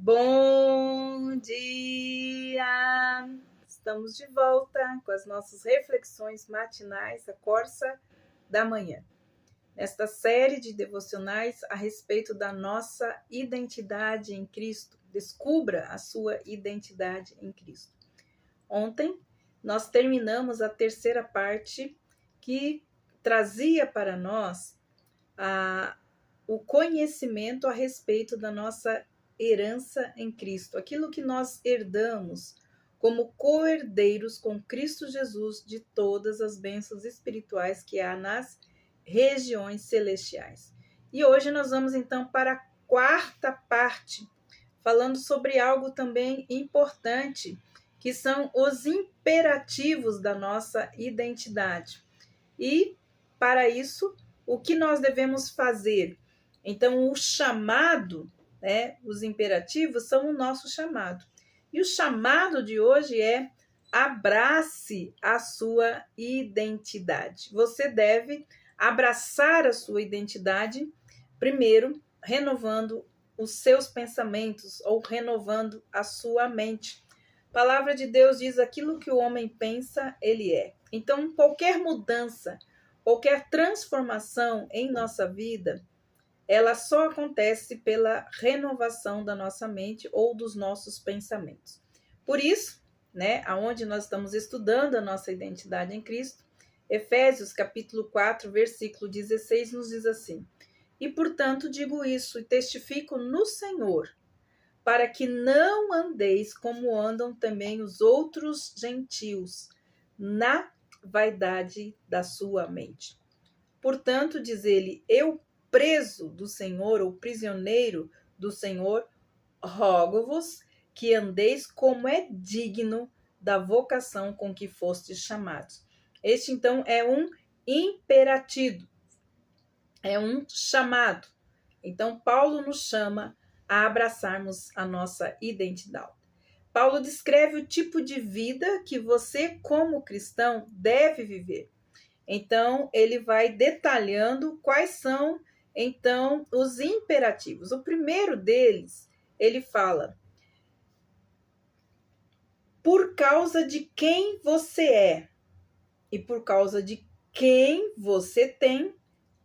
Bom dia! Estamos de volta com as nossas reflexões matinais, a Corsa da Manhã. Nesta série de devocionais a respeito da nossa identidade em Cristo. Descubra a sua identidade em Cristo. Ontem nós terminamos a terceira parte que trazia para nós o conhecimento a respeito da nossa herança em Cristo, aquilo que nós herdamos como co-herdeiros com Cristo Jesus de todas as bênçãos espirituais que há nas regiões celestiais. E hoje nós vamos então para a quarta parte, falando sobre algo também importante, que são os imperativos da nossa identidade. E para isso, o que nós devemos fazer? Então, o chamado, os imperativos são o nosso chamado. E o chamado de hoje é: abrace a sua identidade. Você deve abraçar a sua identidade, primeiro, renovando os seus pensamentos ou renovando a sua mente. A palavra de Deus diz: aquilo que o homem pensa, ele é. Então, qualquer mudança, qualquer transformação em nossa vida, ela só acontece pela renovação da nossa mente ou dos nossos pensamentos. Por isso, aonde nós estamos estudando a nossa identidade em Cristo, Efésios capítulo 4, versículo 16 nos diz assim: e portanto digo isso e testifico no Senhor, para que não andeis como andam também os outros gentios, na vaidade da sua mente. Portanto, diz ele, eu, preso do Senhor, ou prisioneiro do Senhor, rogo-vos que andeis como é digno da vocação com que fostes chamados. Este, então, é um imperativo, é um chamado. Então, Paulo nos chama a abraçarmos a nossa identidade. Paulo descreve o tipo de vida que você, como cristão, deve viver. Então, ele vai detalhando quais são, então, os imperativos. O primeiro deles, ele fala: por causa de quem você é e por causa de quem você tem,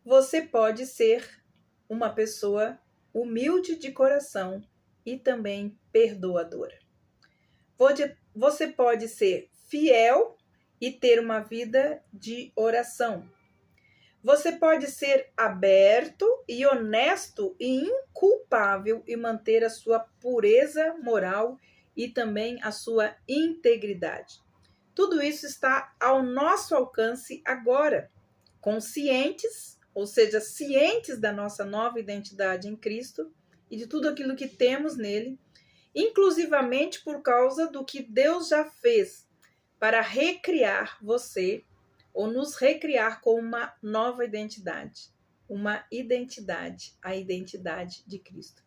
você pode ser uma pessoa humilde de coração e também perdoadora. Você pode ser fiel e ter uma vida de oração. Você pode ser aberto e honesto e inculpável e manter a sua pureza moral e também a sua integridade. Tudo isso está ao nosso alcance agora, conscientes, ou seja, cientes da nossa nova identidade em Cristo e de tudo aquilo que temos nele, inclusivamente por causa do que Deus já fez para recriar você, ou nos recriar com uma nova identidade, uma identidade, a identidade de Cristo.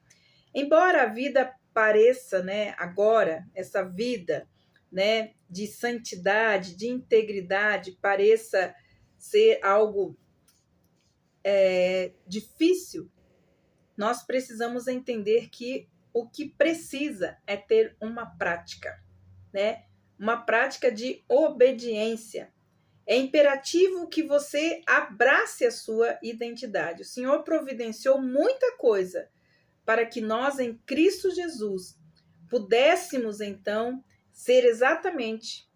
Embora a vida pareça, agora, essa vida, de santidade, de integridade, pareça ser algo difícil, nós precisamos entender que o que precisa é ter uma prática, uma prática de obediência. É imperativo que você abrace a sua identidade. O Senhor providenciou muita coisa para que nós, em Cristo Jesus, pudéssemos, então, ser exatamente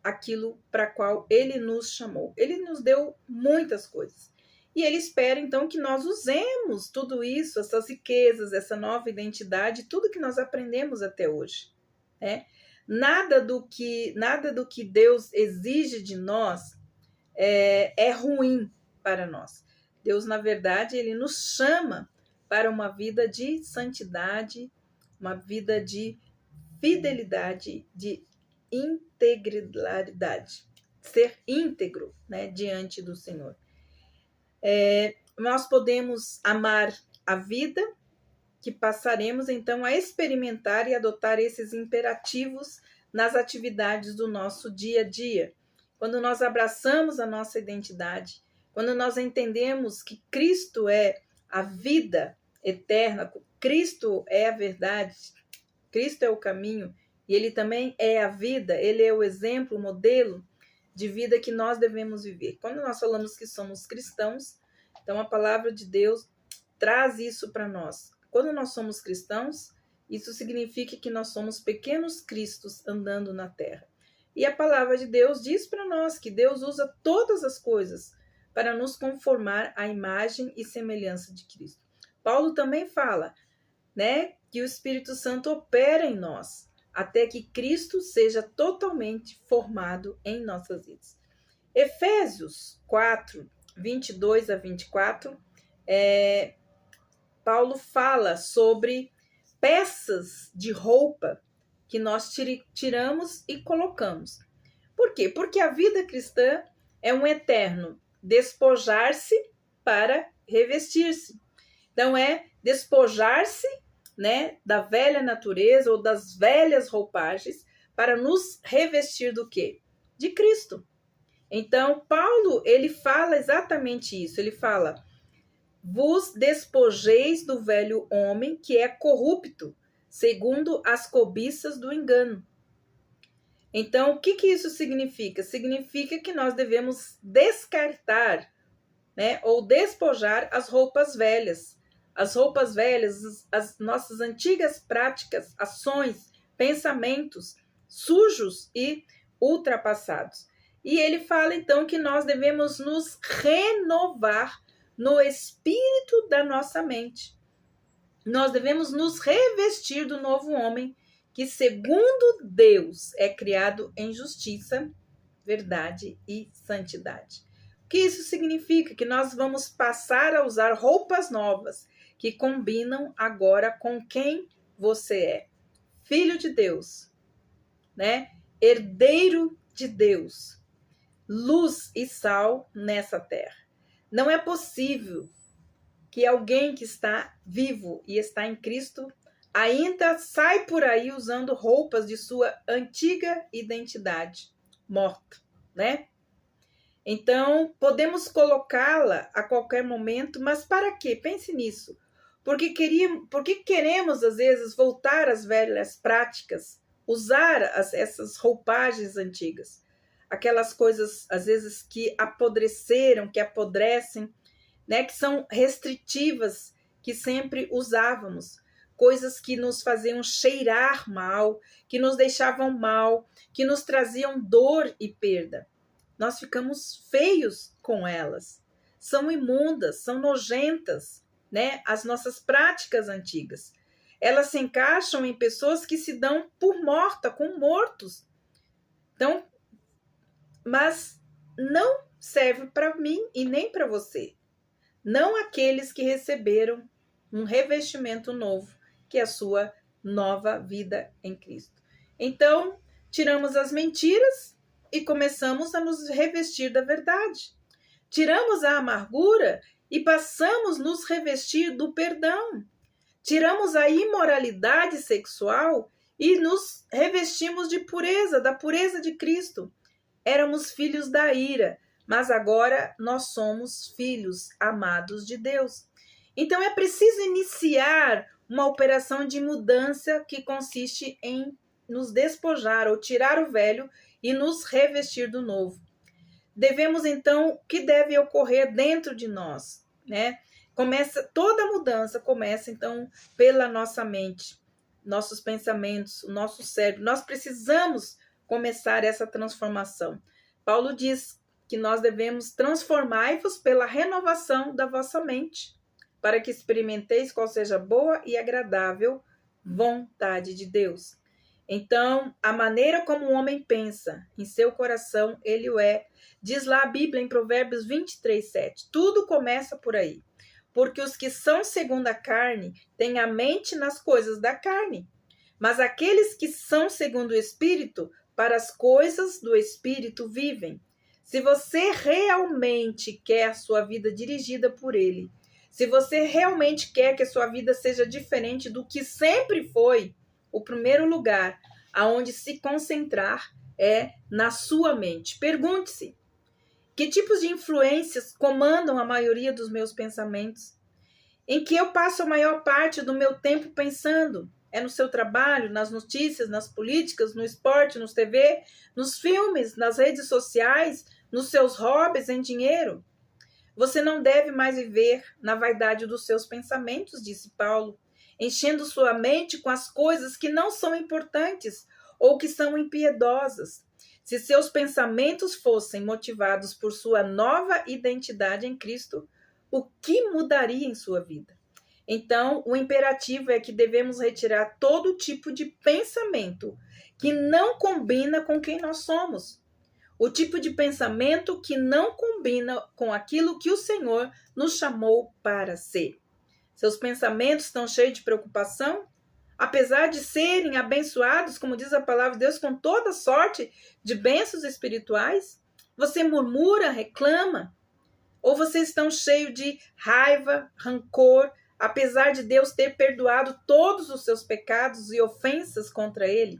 aquilo para qual Ele nos chamou. Ele nos deu muitas coisas. E Ele espera, então, que nós usemos tudo isso, essas riquezas, essa nova identidade, tudo que nós aprendemos até hoje. Nada do que Deus exige de nós é ruim para nós. Deus, na verdade, Ele nos chama para uma vida de santidade, uma vida de fidelidade, de integridade, ser íntegro, diante do Senhor. Nós podemos amar a vida, que passaremos então a experimentar e adotar esses imperativos nas atividades do nosso dia a dia. Quando nós abraçamos a nossa identidade, quando nós entendemos que Cristo é a vida eterna, Cristo é a verdade, Cristo é o caminho e ele também é a vida, ele é o exemplo, o modelo de vida que nós devemos viver. Quando nós falamos que somos cristãos, então a palavra de Deus traz isso para nós. Quando nós somos cristãos, isso significa que nós somos pequenos cristos andando na terra. E a palavra de Deus diz para nós que Deus usa todas as coisas para nos conformar à imagem e semelhança de Cristo. Paulo também fala, né, que o Espírito Santo opera em nós, até que Cristo seja totalmente formado em nossas vidas. Efésios 4, 22 a 24, Paulo fala sobre peças de roupa que nós tiramos e colocamos. Por quê? Porque a vida cristã é um eterno despojar-se para revestir-se. Então é despojar-se, né, da velha natureza ou das velhas roupagens para nos revestir do quê? De Cristo. Então Paulo, ele fala exatamente isso. Ele fala: vos despojeis do velho homem que é corrupto, segundo as cobiças do engano. Então, o que isso significa? Significa que nós devemos descartar, né, ou despojar as roupas velhas. As roupas velhas, as nossas antigas práticas, ações, pensamentos sujos e ultrapassados. E ele fala, então, que nós devemos nos renovar no espírito da nossa mente. Nós devemos nos revestir do novo homem, que segundo Deus é criado em justiça, verdade e santidade. O que isso significa? Que nós vamos passar a usar roupas novas, que combinam agora com quem você é. Filho de Deus, né? Herdeiro de Deus, luz e sal nessa terra. Não é possível que alguém que está vivo e está em Cristo ainda sai por aí usando roupas de sua antiga identidade morta, né? Então, podemos colocá-la a qualquer momento, mas para quê? Pense nisso. Porque queremos, às vezes, voltar às velhas práticas, usar essas roupagens antigas, aquelas coisas, às vezes, que apodreceram, que apodrecem, né, que são restritivas, que sempre usávamos, coisas que nos faziam cheirar mal, que nos deixavam mal, que nos traziam dor e perda. Nós ficamos feios com elas, são imundas, são nojentas, né? As nossas práticas antigas. Elas se encaixam em pessoas que se dão por morta, com mortos. Então, mas não serve para mim e nem para você. Não aqueles que receberam um revestimento novo, que é a sua nova vida em Cristo. Então, tiramos as mentiras e começamos a nos revestir da verdade. Tiramos a amargura e passamos a nos revestir do perdão. Tiramos a imoralidade sexual e nos revestimos de pureza, da pureza de Cristo. Éramos filhos da ira, mas agora nós somos filhos amados de Deus. Então é preciso iniciar uma operação de mudança que consiste em nos despojar ou tirar o velho e nos revestir do novo. Devemos então, o que deve ocorrer dentro de nós, né? Toda mudança começa então pela nossa mente, nossos pensamentos, o nosso cérebro. Nós precisamos começar essa transformação. Paulo diz que nós devemos transformar-vos pela renovação da vossa mente, para que experimenteis qual seja a boa e agradável vontade de Deus. Então, a maneira como o homem pensa em seu coração, ele o é. Diz lá a Bíblia em Provérbios 23:7. Tudo começa por aí. Porque os que são segundo a carne têm a mente nas coisas da carne. Mas aqueles que são segundo o Espírito, para as coisas do Espírito vivem. Se você realmente quer a sua vida dirigida por Ele, se você realmente quer que a sua vida seja diferente do que sempre foi, o primeiro lugar aonde se concentrar é na sua mente. Pergunte-se, que tipos de influências comandam a maioria dos meus pensamentos? Em que eu passo a maior parte do meu tempo pensando? É no seu trabalho, nas notícias, nas políticas, no esporte, nos TV, nos filmes, nas redes sociais, nos seus hobbies, em dinheiro? Você não deve mais viver na vaidade dos seus pensamentos, disse Paulo, enchendo sua mente com as coisas que não são importantes ou que são impiedosas. Se seus pensamentos fossem motivados por sua nova identidade em Cristo, o que mudaria em sua vida? Então, o imperativo é que devemos retirar todo tipo de pensamento que não combina com quem nós somos. O tipo de pensamento que não combina com aquilo que o Senhor nos chamou para ser. Seus pensamentos estão cheios de preocupação? Apesar de serem abençoados, como diz a palavra de Deus, com toda sorte de bênçãos espirituais, você murmura, reclama? Ou vocês estão cheios de raiva, rancor, apesar de Deus ter perdoado todos os seus pecados e ofensas contra ele?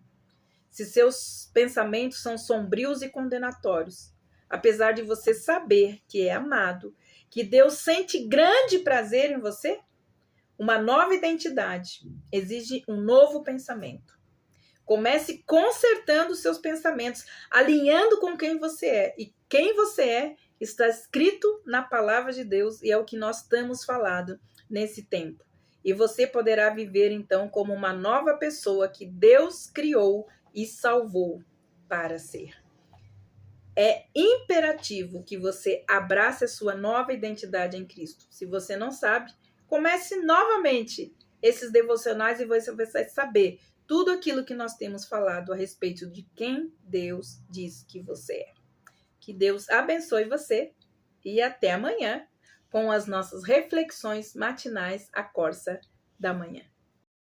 Se seus pensamentos são sombrios e condenatórios, apesar de você saber que é amado, que Deus sente grande prazer em você, uma nova identidade exige um novo pensamento. Comece consertando os seus pensamentos, alinhando com quem você é. E quem você é está escrito na palavra de Deus e é o que nós temos falado nesse tempo. E você poderá viver então como uma nova pessoa que Deus criou e salvou para ser. É imperativo que você abrace a sua nova identidade em Cristo. Se você não sabe, comece novamente esses devocionais e você vai saber tudo aquilo que nós temos falado a respeito de quem Deus diz que você é. Que Deus abençoe você e até amanhã com as nossas reflexões matinais à Corsa da Manhã.